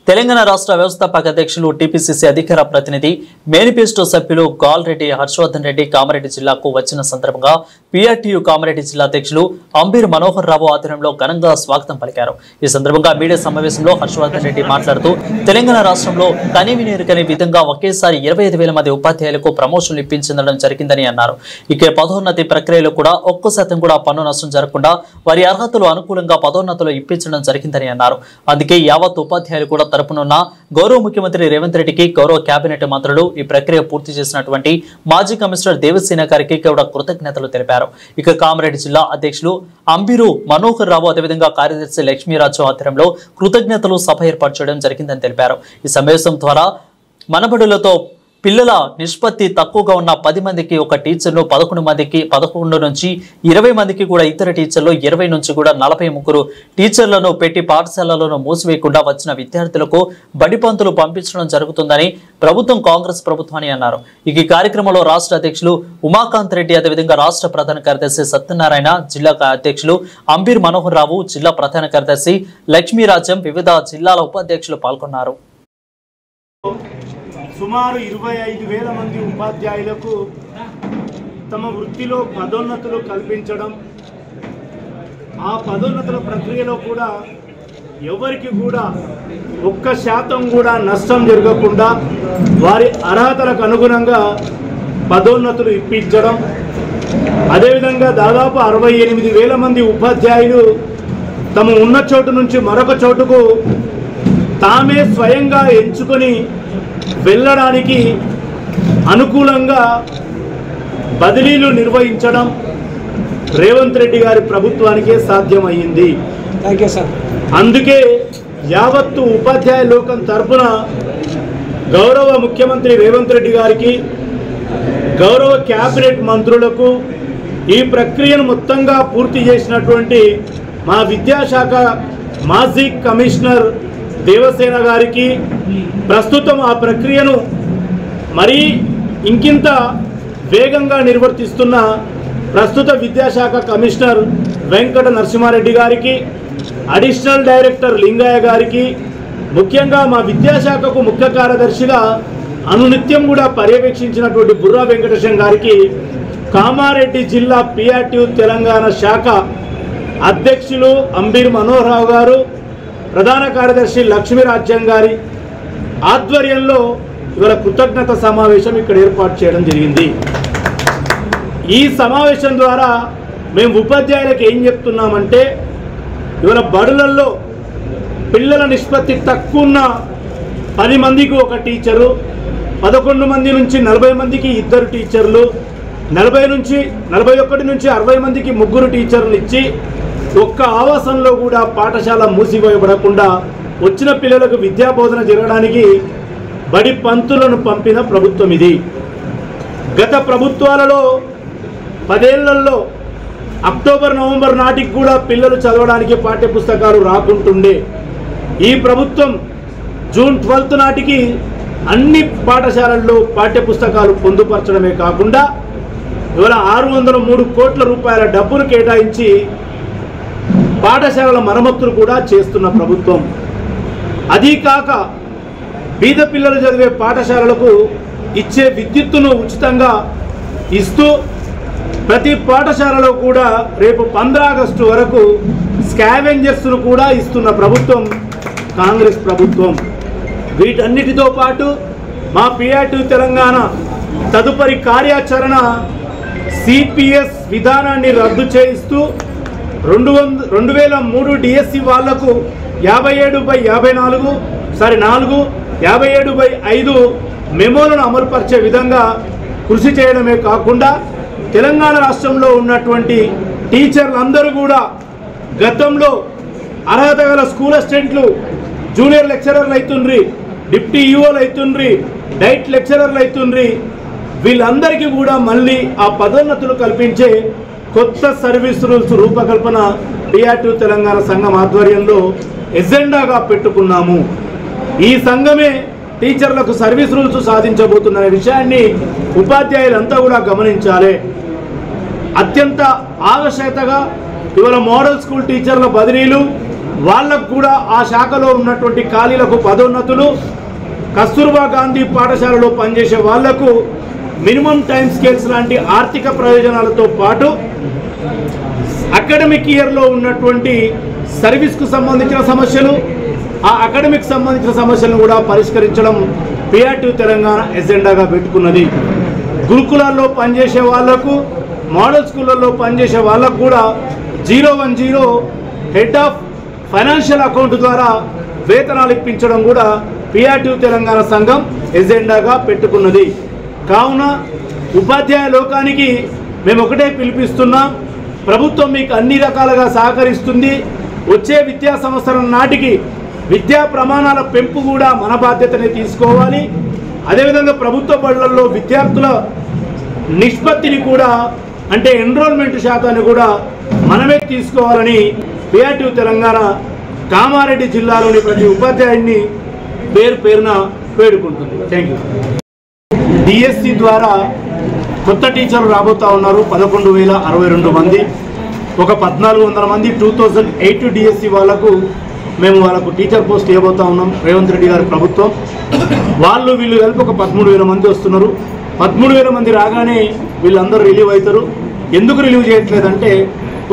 తెలంగాణ రాష్ట్ర వ్యవస్థాపక అధ్యక్షులు టీపీసీసీ అధికార ప్రతినిధి మేనిఫెస్టో సభ్యులు గాల్రెడ్డి హర్షవర్ధన్ రెడ్డి కామారెడ్డి జిల్లాకు వచ్చిన సందర్భంగా పీఆర్టీయూ కామారెడ్డి జిల్లా అధ్యక్షులు అంబీర్ మనోహర్ రావు ఆధ్వర్యంలో ఘనంగా స్వాగతం పలికారు. ఈ సందర్భంగా మీడియా సమావేశంలో హర్షవర్ధన్ రెడ్డి మాట్లాడుతూ తెలంగాణ రాష్ట్రంలో కనీవినేరుకని విధంగా ఒకేసారి 25,000 మంది ఉపాధ్యాయులకు ప్రమోషన్లు ఇప్పించడం జరిగిందని అన్నారు. ఇక పదోన్నతి ప్రక్రియలో కూడా 1% కూడా పన్ను నష్టం జరగకుండా వారి అర్హతలు అనుకూలంగా పదోన్నతులు ఇప్పించడం జరిగిందని అన్నారు. అందుకే యావత్ ఉపాధ్యాయులు కూడా తరపునున్న గౌరవ ముఖ్యమంత్రి రేవంత్ రెడ్డికి, గౌరవ కేబినెట్ మంత్రులు ఈ ప్రక్రియ పూర్తి చేసినటువంటి మాజీ కమిషనర్ దేవసేన గారికి కూడా కృతజ్ఞతలు తెలిపారు. ఇక కామారెడ్డి జిల్లా అధ్యక్షులు అంబీరు మనోహర్ రావు అదేవిధంగా కార్యదర్శి లక్ష్మీరాజు ఆధ్వర్యంలో కృతజ్ఞతలు సభ ఏర్పాటు చేయడం జరిగిందని తెలిపారు. ఈ సమావేశం ద్వారా మనబడులతో పిల్లల నిష్పత్తి తక్కువగా ఉన్న 10 మందికి ఒక టీచర్ను 11 నుంచి 20 మందికి కూడా ఇతర టీచర్లు 20 నుంచి కూడా 43 టీచర్లను పెట్టి పాఠశాలలను మూసివేయకుండా వచ్చిన విద్యార్థులకు బడిపంతులు పంపించడం జరుగుతుందని ప్రభుత్వం కాంగ్రెస్ ప్రభుత్వాన్ని అన్నారు. ఈ కార్యక్రమంలో రాష్ట్ర అధ్యక్షులు ఉమాకాంత్ రెడ్డి అదేవిధంగా రాష్ట్ర ప్రధాన కార్యదర్శి సత్యనారాయణ, జిల్లా అధ్యక్షులు అంబీర్ మనోహర్ రావు, జిల్లా ప్రధాన కార్యదర్శి లక్ష్మీరాజం, వివిధ జిల్లాల ఉపాధ్యక్షులు పాల్గొన్నారు. సుమారు 25,000 మంది ఉపాధ్యాయులకు తమ వృత్తిలో పదోన్నతులు కల్పించడం, ఆ పదోన్నతుల ప్రక్రియలో కూడా ఎవరికి కూడా 1% కూడా నష్టం జరగకుండా వారి అర్హతలకు అనుగుణంగా పదోన్నతులు ఇప్పించడం, అదేవిధంగా దాదాపు 68,000 మంది ఉపాధ్యాయులు తమ ఉన్న చోటు నుంచి మరొక చోటుకు తామే స్వయంగా ఎంచుకొని వెళ్ళడానికి అనుకూలంగా బదిలీలు నిర్వహించడం రేవంత్ రెడ్డి గారి ప్రభుత్వానికే సాధ్యమయ్యింది. అందుకే యావత్తు ఉపాధ్యాయ లోకం తరపున గౌరవ ముఖ్యమంత్రి రేవంత్ రెడ్డి గారికి, గౌరవ కేబినెట్ మంత్రులకు, ఈ ప్రక్రియను మొత్తంగా పూర్తి చేసినటువంటి మా విద్యాశాఖ మాజీ కమిషనర్ దేవసేన గారికి, ప్రస్తుతం ఆ ప్రక్రియను మరీ ఇంకింత వేగంగా నిర్వర్తిస్తున్న ప్రస్తుత విద్యాశాఖ కమిషనర్ వెంకట నరసింహారెడ్డి గారికి, అడిషనల్ డైరెక్టర్ లింగయ్య గారికి, ముఖ్యంగా మా విద్యాశాఖకు ముఖ్య కార్యదర్శిగా అనునిత్యం కూడా పర్యవేక్షించినటువంటి బుర్రా వెంకటేశం గారికి, కామారెడ్డి జిల్లా పీఆర్టీయూ తెలంగాణ శాఖ అధ్యక్షులు అంబీర్ మనోహర్ రావు గారు, ప్రధాన కార్యదర్శి లక్ష్మీరాజ్యం గారి ఆధ్వర్యంలో ఇవాళ కృతజ్ఞత సమావేశం ఇక్కడ ఏర్పాటు చేయడం జరిగింది. ఈ సమావేశం ద్వారా మేము ఉపాధ్యాయులకు ఏం చెప్తున్నామంటే, ఇవాళ బడులలో పిల్లల నిష్పత్తి తక్కువ ఉన్న 10 మందికి ఒక టీచరు, 11 మంది నుంచి 40 మందికి 2 టీచర్లు, 41 నుంచి 60 మందికి 3 టీచర్లు ఇచ్చి ఒక్క ఆవాసంలో కూడా పాఠశాల మూసివేయబడకుండా వచ్చిన పిల్లలకు విద్యాబోధన జరగడానికి బడి పంతులను పంపిన ప్రభుత్వం ఇది. గత ప్రభుత్వాలలో 10 ఏళ్లలో అక్టోబర్, నవంబర్ నాటికి కూడా పిల్లలు చదవడానికి పాఠ్యపుస్తకాలు రాకుంటుండే. ఈ ప్రభుత్వం జూన్ 12 నాటికి అన్ని పాఠశాలల్లో పాఠ్యపుస్తకాలు పొందుపరచడమే కాకుండా ఇవాళ 603 కోట్ల రూపాయల డబ్బును కేటాయించి పాఠశాలల మరమ్మతులు కూడా చేస్తున్న ప్రభుత్వం. అదీ కాక బీద పిల్లలు చదివే పాఠశాలలకు ఇచ్చే విద్యుత్తును ఉచితంగా ఇస్తూ ప్రతి పాఠశాలలో కూడా రేపు 15 ఆగస్టు వరకు స్కావెంజర్స్ను కూడా ఇస్తున్న ప్రభుత్వం కాంగ్రెస్ ప్రభుత్వం. వీటన్నిటితో పాటు మా పీఆర్టీయూ తెలంగాణ తదుపరి కార్యాచరణ సిపిఎస్ విధానాన్ని రద్దు చేయిస్తూ 2003 డిఎస్సి వాళ్లకు 57/5 మెమోలను అమలుపరిచే విధంగా కృషి చేయడమే కాకుండా తెలంగాణ రాష్ట్రంలో ఉన్నటువంటి టీచర్లందరూ కూడా గతంలో అర్హత గల స్కూల్ అసిస్టెంట్లు, జూనియర్ లెక్చరర్లు అవుతుండ్రి, డిప్టీ ఈఓలు అవుతుండ్రి, డైట్ లెక్చరర్లు అవుతుండ్రి, వీళ్ళందరికీ కూడా మళ్ళీ ఆ పదోన్నతులు కల్పించే కొత్త సర్వీస్ రూల్స్ రూపకల్పన పీఆర్టీయూ తెలంగాణ సంఘం ఆధ్వర్యంలో ఎజెండాగా పెట్టుకున్నాము. ఈ సంఘమే టీచర్లకు సర్వీస్ రూల్స్ సాధించబోతున్న విషయాన్ని ఉపాధ్యాయులంతా కూడా గమనించాలి. అత్యంత ఆవశ్యకతగా ఇవాళ మోడల్ స్కూల్ టీచర్ల బదిలీలు వాళ్ళకు కూడా ఆ శాఖలో ఉన్నటువంటి ఖాళీలకు పదోన్నతులు, కస్తూర్బా గాంధీ పాఠశాలలో పనిచేసే వాళ్లకు మినిమం టైం స్కేల్స్ లాంటి ఆర్థిక ప్రయోజనాలతో పాటు అకాడమిక్ ఇయర్లో ఉన్నటువంటి సర్వీస్కు సంబంధించిన సమస్యలు, ఆ అకాడమిక్ సంబంధించిన సమస్యలను కూడా పరిష్కరించడం PRTU తెలంగాణ ఎజెండాగా పెట్టుకున్నది. గురుకులాల్లో పనిచేసే వాళ్లకు, మోడల్ స్కూళ్ళల్లో పనిచేసే వాళ్ళకు కూడా 010 హెడ్ ఆఫ్ ఫైనాన్షియల్ అకౌంట్ ద్వారా వేతనాలు ఇప్పించడం కూడా PRTU తెలంగాణ సంఘం ఎజెండాగా పెట్టుకున్నది. కావున ఉపాధ్యాయ లోకానికి మేము ఒకటే పిలిపిస్తున్నాం, ప్రభుత్వం మీకు అన్ని రకాలుగా సహకరిస్తుంది. వచ్చే విద్యా సంవత్సరం నాటికి విద్యా ప్రమాణాల పెంపు కూడా మన బాధ్యతనే తీసుకోవాలి. అదేవిధంగా ప్రభుత్వ బడులలో విద్యార్థుల నిష్పత్తిని కూడా, అంటే ఎన్రోల్మెంట్ శాతాన్ని కూడా మనమే తీసుకోవాలని PRTU తెలంగాణ కామారెడ్డి జిల్లాలోని ప్రతి ఉపాధ్యాయుడిని పేరు పేరున వేడుకుంటుంది. Thank you. DSC ద్వారా కొత్త టీచర్లు రాబోతూ ఉన్నారు. 11,062 మంది. ఒక 1,400 మంది 2008 DSC వాళ్ళకు వాళ్ళకు టీచర్ పోస్ట్ ఇవ్వబోతా ఉన్నాం. రేవంత్ రెడ్డి గారి ప్రభుత్వం వీళ్ళు కలిపి ఒక 13,000 మంది వస్తున్నారు. 13,000 మంది రాగానే వీళ్ళందరూ రిలీవ్ అవుతారు. ఎందుకు రిలీవ్ చేయట్లేదంటే,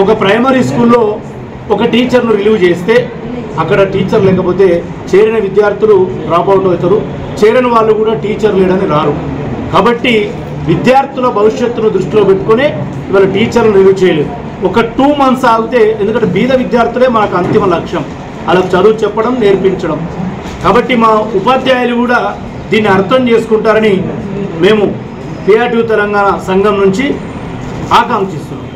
ఒక ప్రైమరీ స్కూల్లో ఒక టీచర్ను రిలీవ్ చేస్తే అక్కడ టీచర్ లేకపోతే చేరిన విద్యార్థులు డ్రాప్అవుట్ అవుతారు. చేరిన వాళ్ళు కూడా టీచర్ లేడని రారు. కాబట్టి విద్యార్థుల భవిష్యత్తును దృష్టిలో పెట్టుకుని ఇవాళ టీచర్లు రిలీవ్ చేయలేదు. ఒక 2 months ఆగితే, ఎందుకంటే బీద విద్యార్థులే మనకు అంతిమ లక్ష్యం, వాళ్ళకు చదువు చెప్పడం, నేర్పించడం. కాబట్టి మా ఉపాధ్యాయులు కూడా దీన్ని అర్థం చేసుకుంటారని మేము PRTU తెలంగాణ సంఘం నుంచి ఆకాంక్షిస్తున్నాం.